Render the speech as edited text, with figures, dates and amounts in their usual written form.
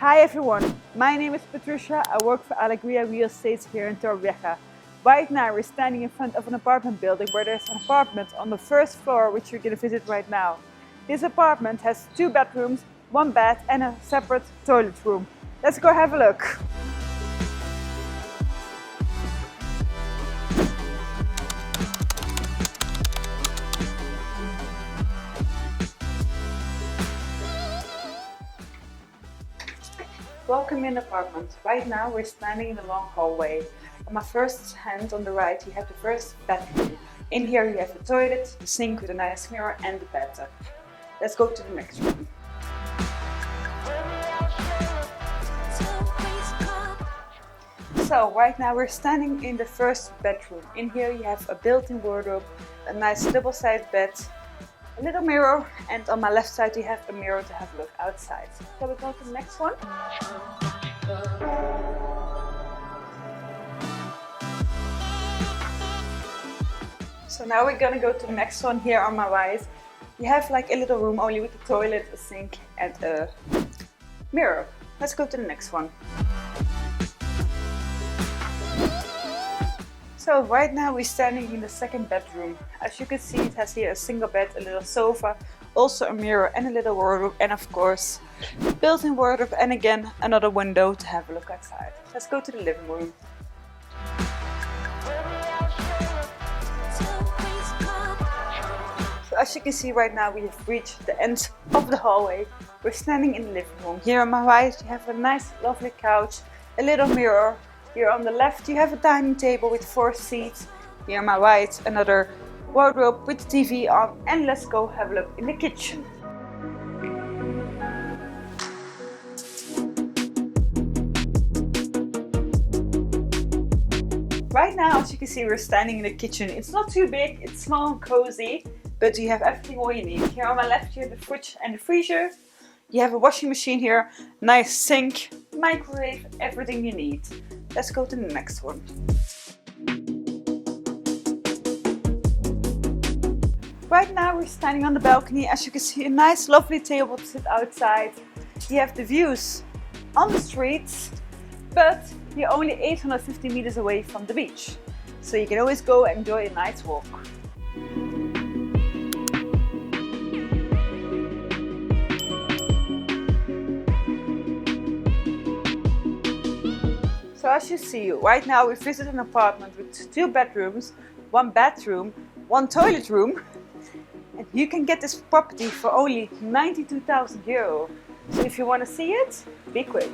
Hi everyone, my name is Patricia. I work for Alegria Real Estate here in Torrevieja. Right now we're standing in front of an apartment building where there's an apartment on the first floor which you're going to visit right now. This apartment has 2 bedrooms, 1 bed and a separate toilet room. Let's go have a look. Welcome in the apartment. Right now we're standing in the long hallway. On my first hand on the right you have the first bedroom. In here you have the toilet, the sink with a nice mirror and the bathtub. Let's go to the next room. So right now we're standing in the first bedroom. In here you have a built-in wardrobe, a nice double-sided bed, a little mirror, and on my left side you have a mirror to have a look outside. Shall we go to the next one? So now we're gonna go to the next one. Here on my right. You have like a little room only with a toilet, a sink and a mirror. Let's go to the next one. So right now we're standing in the second bedroom. As you can see, it has here a single bed, a little sofa, also a mirror and a little wardrobe, and of course built-in wardrobe, and again another window to have a look outside. Let's go to the living room. So as you can see right now we have reached the end of the hallway. We're standing in the living room. Here on my right you have a nice lovely couch, a little mirror. Here on the left you have a dining table with 4 seats. Here on my right another wardrobe with TV on, and let's go have a look in the kitchen. Right now, as you can see, we're standing in the kitchen. It's not too big, it's small and cozy, but you have everything all you need. Here on my left you have the fridge and the freezer. You have a washing machine here, nice sink, microwave, everything you need. Let's go to the next one. Right now we're standing on the balcony. As you can see, a nice lovely table to sit outside. You have the views on the streets, but you're only 850 meters away from the beach. So you can always go and enjoy a nice walk. So as you see, right now we visit an apartment with 2 bedrooms, 1 bathroom, 1 toilet room. And you can get this property for only €92,000. So if you want to see it, be quick.